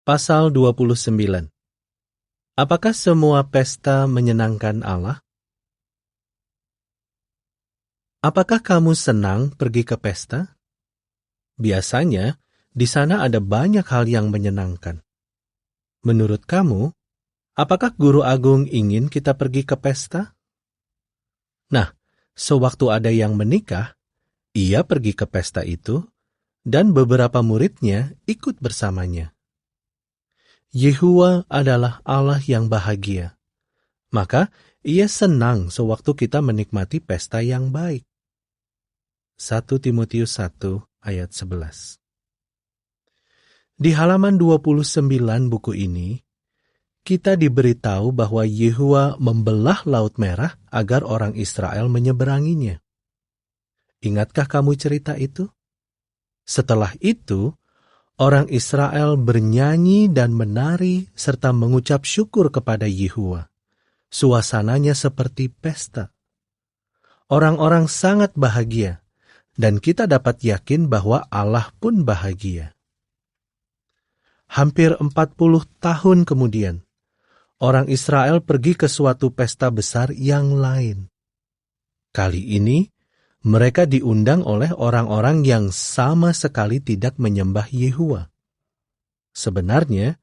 Pasal 29. Apakah semua pesta menyenangkan Allah? Apakah kamu senang pergi ke pesta? Biasanya, di sana ada banyak hal yang menyenangkan. Menurut kamu, apakah guru agung ingin kita pergi ke pesta? Nah, sewaktu ada yang menikah, ia pergi ke pesta itu, dan beberapa muridnya ikut bersamanya. Yehuwa adalah Allah yang bahagia. Maka ia senang sewaktu kita menikmati pesta yang baik. 1 Timotius 1 ayat 11. Di halaman 29 buku ini, kita diberitahu bahwa Yehuwa membelah Laut Merah agar orang Israel menyeberanginya. Ingatkah kamu cerita itu? Setelah itu, orang Israel bernyanyi dan menari serta mengucap syukur kepada Yehuwa. Suasananya seperti pesta. Orang-orang sangat bahagia, dan kita dapat yakin bahwa Allah pun bahagia. Hampir 40 tahun kemudian, orang Israel pergi ke suatu pesta besar yang lain. Kali ini, mereka diundang oleh orang-orang yang sama sekali tidak menyembah Yehuwa. Sebenarnya,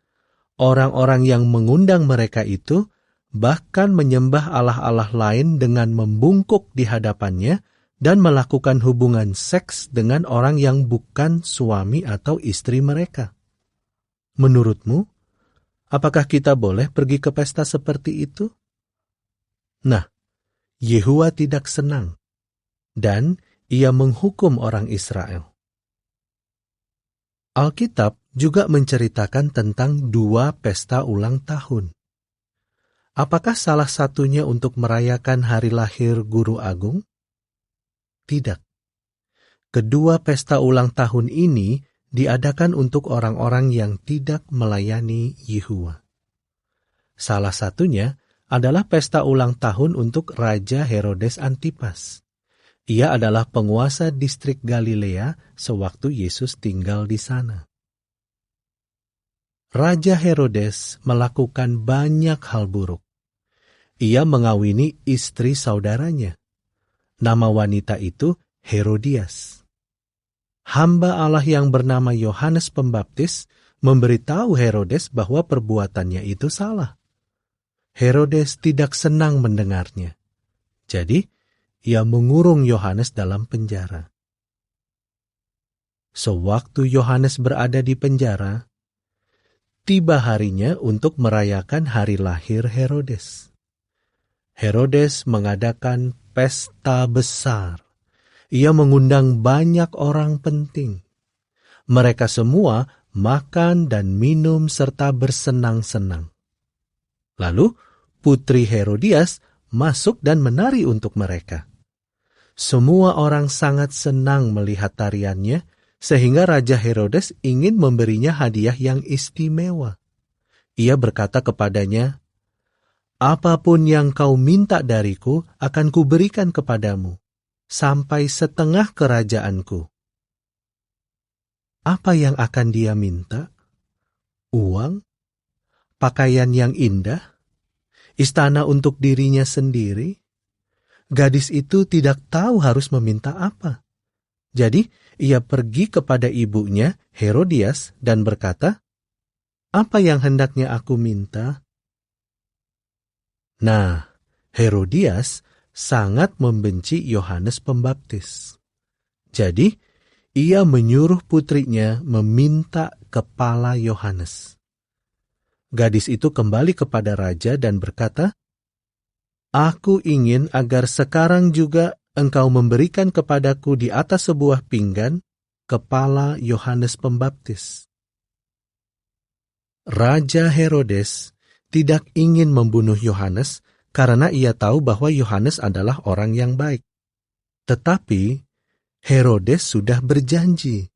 orang-orang yang mengundang mereka itu bahkan menyembah allah-allah lain dengan membungkuk di hadapannya dan melakukan hubungan seks dengan orang yang bukan suami atau istri mereka. Menurutmu, apakah kita boleh pergi ke pesta seperti itu? Nah, Yehuwa tidak senang, dan ia menghukum orang Israel. Alkitab juga menceritakan tentang 2 pesta ulang tahun. Apakah salah satunya untuk merayakan hari lahir Guru Agung? Tidak. Kedua pesta ulang tahun ini diadakan untuk orang-orang yang tidak melayani Yehuwa. Salah satunya adalah pesta ulang tahun untuk Raja Herodes Antipas. Ia adalah penguasa distrik Galilea sewaktu Yesus tinggal di sana. Raja Herodes melakukan banyak hal buruk. Ia mengawini istri saudaranya. Nama wanita itu Herodias. Hamba Allah yang bernama Yohanes Pembaptis memberitahu Herodes bahwa perbuatannya itu salah. Herodes tidak senang mendengarnya. Jadi, ia mengurung Yohanes dalam penjara. Sewaktu Yohanes berada di penjara, tiba harinya untuk merayakan hari lahir Herodes. Herodes mengadakan pesta besar. Ia mengundang banyak orang penting. Mereka semua makan dan minum serta bersenang-senang. Lalu, putri Herodias masuk dan menari untuk mereka. Semua orang sangat senang melihat tariannya, sehingga Raja Herodes ingin memberinya hadiah yang istimewa. Ia berkata kepadanya, "Apapun yang kau minta dariku akan kuberikan kepadamu, sampai setengah kerajaanku." Apa yang akan dia minta? Uang? Pakaian yang indah? Istana untuk dirinya sendiri? Gadis itu tidak tahu harus meminta apa. Jadi, ia pergi kepada ibunya, Herodias, dan berkata, "Apa yang hendaknya aku minta?" Nah, Herodias sangat membenci Yohanes Pembaptis. Jadi, ia menyuruh putrinya meminta kepala Yohanes. Gadis itu kembali kepada raja dan berkata, "Aku ingin agar sekarang juga engkau memberikan kepadaku di atas sebuah pinggan kepala Yohanes Pembaptis." Raja Herodes tidak ingin membunuh Yohanes karena ia tahu bahwa Yohanes adalah orang yang baik. Tetapi Herodes sudah berjanji,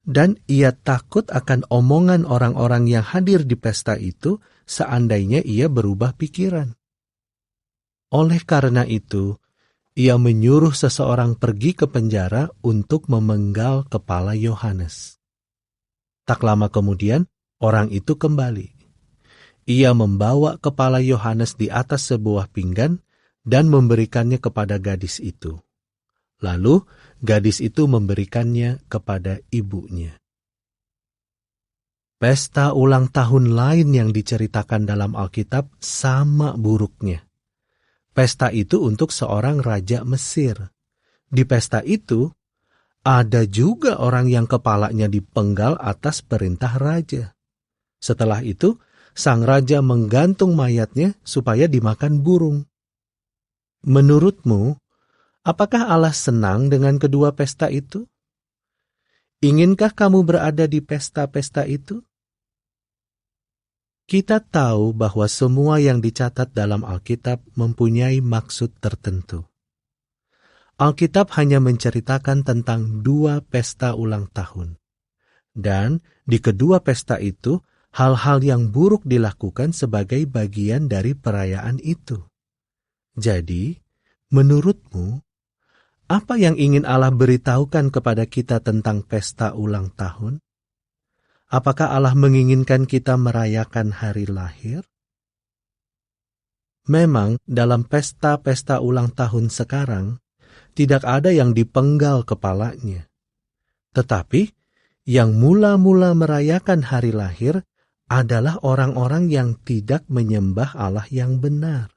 dan ia takut akan omongan orang-orang yang hadir di pesta itu seandainya ia berubah pikiran. Oleh karena itu, ia menyuruh seseorang pergi ke penjara untuk memenggal kepala Yohanes. Tak lama kemudian, Orang itu kembali. Ia membawa kepala Yohanes di atas sebuah pinggan dan memberikannya kepada gadis itu. Lalu gadis itu memberikannya kepada ibunya. Pesta ulang tahun lain yang diceritakan dalam Alkitab sama buruknya. Pesta itu untuk seorang raja Mesir. Di pesta itu, ada juga orang yang kepalanya dipenggal atas perintah raja. Setelah itu, sang raja menggantung mayatnya supaya dimakan burung. Menurutmu, apakah Allah senang dengan kedua pesta itu? Inginkah kamu berada di pesta-pesta itu? Kita tahu bahwa semua yang dicatat dalam Alkitab mempunyai maksud tertentu. Alkitab hanya menceritakan tentang 2 pesta ulang tahun. Dan di kedua pesta itu, hal-hal yang buruk dilakukan sebagai bagian dari perayaan itu. Jadi, menurutmu, apa yang ingin Allah beritahukan kepada kita tentang pesta ulang tahun? Apakah Allah menginginkan kita merayakan hari lahir? Memang dalam pesta-pesta ulang tahun sekarang, tidak ada yang dipenggal kepalanya. Tetapi, yang mula-mula merayakan hari lahir adalah orang-orang yang tidak menyembah Allah yang benar.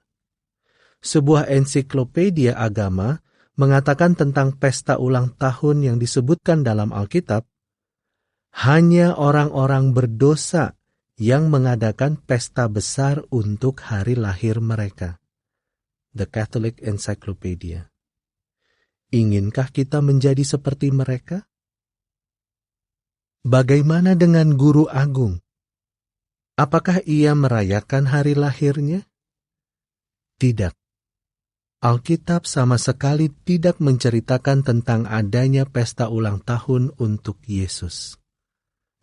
Sebuah ensiklopedia agama mengatakan tentang pesta ulang tahun yang disebutkan dalam Alkitab, hanya orang-orang berdosa yang mengadakan pesta besar untuk hari lahir mereka. The Catholic Encyclopedia. Inginkah kita menjadi seperti mereka? Bagaimana dengan guru agung? Apakah ia merayakan hari lahirnya? Tidak. Alkitab sama sekali tidak menceritakan tentang adanya pesta ulang tahun untuk Yesus.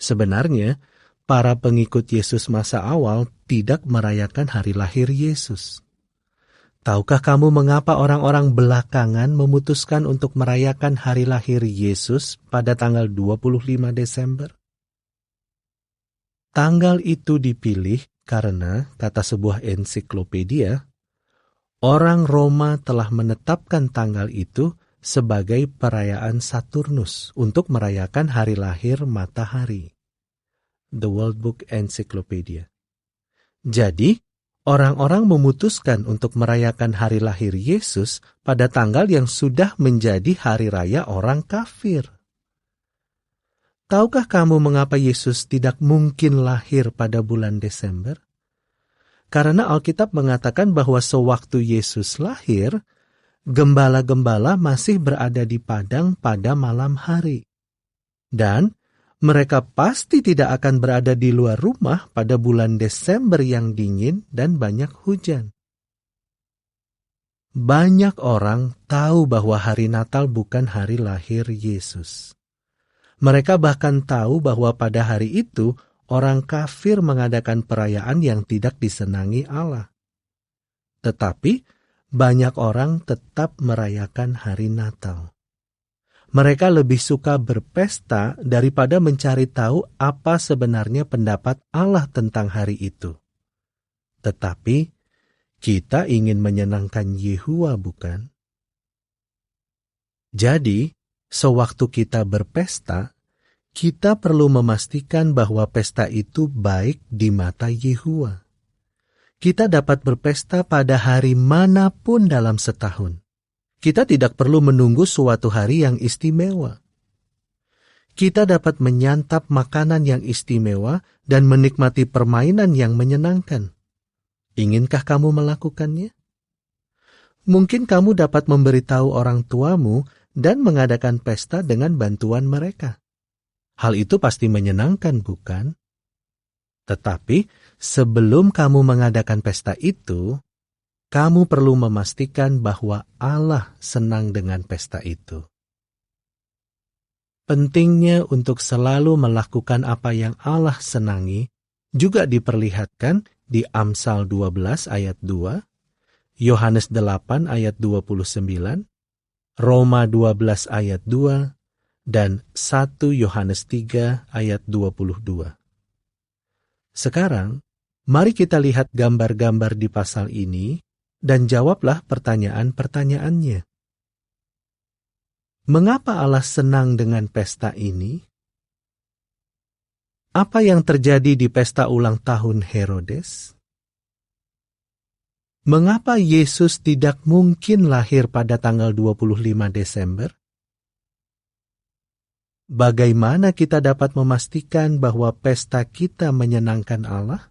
Sebenarnya, para pengikut Yesus masa awal tidak merayakan hari lahir Yesus. Tahukah kamu mengapa orang-orang belakangan memutuskan untuk merayakan hari lahir Yesus pada tanggal 25 Desember? Tanggal itu dipilih karena, kata sebuah ensiklopedia, orang Roma telah menetapkan tanggal itu sebagai perayaan Saturnus untuk merayakan hari lahir matahari. The World Book Encyclopedia. Jadi, orang-orang memutuskan untuk merayakan hari lahir Yesus pada tanggal yang sudah menjadi hari raya orang kafir. Tahukah kamu mengapa Yesus tidak mungkin lahir pada bulan Desember? Karena Alkitab mengatakan bahwa sewaktu Yesus lahir, gembala-gembala masih berada di padang pada malam hari. Dan mereka pasti tidak akan berada di luar rumah pada bulan Desember yang dingin dan banyak hujan. Banyak orang tahu bahwa hari Natal bukan hari lahir Yesus. Mereka bahkan tahu bahwa pada hari itu orang kafir mengadakan perayaan yang tidak disenangi Allah. Tetapi banyak orang tetap merayakan hari Natal. Mereka lebih suka berpesta daripada mencari tahu apa sebenarnya pendapat Allah tentang hari itu. Tetapi kita ingin menyenangkan Yehuwa, bukan? Jadi, sewaktu kita berpesta, kita perlu memastikan bahwa pesta itu baik di mata Yehuwa. Kita dapat berpesta pada hari manapun dalam setahun. Kita tidak perlu menunggu suatu hari yang istimewa. Kita dapat menyantap makanan yang istimewa dan menikmati permainan yang menyenangkan. Inginkah kamu melakukannya? Mungkin kamu dapat memberitahu orang tuamu dan mengadakan pesta dengan bantuan mereka. Hal itu pasti menyenangkan, bukan? Tetapi sebelum kamu mengadakan pesta itu, kamu perlu memastikan bahwa Allah senang dengan pesta itu. Pentingnya untuk selalu melakukan apa yang Allah senangi juga diperlihatkan di Amsal 12 ayat 2, Yohanes 8 ayat 29, Roma 12 ayat 2, dan 1 Yohanes 3 ayat 22. Sekarang, mari kita lihat gambar-gambar di pasal ini dan jawablah pertanyaan-pertanyaannya. Mengapa Allah senang dengan pesta ini? Apa yang terjadi di pesta ulang tahun Herodes? Mengapa Yesus tidak mungkin lahir pada tanggal 25 Desember? Bagaimana kita dapat memastikan bahwa pesta kita menyenangkan Allah?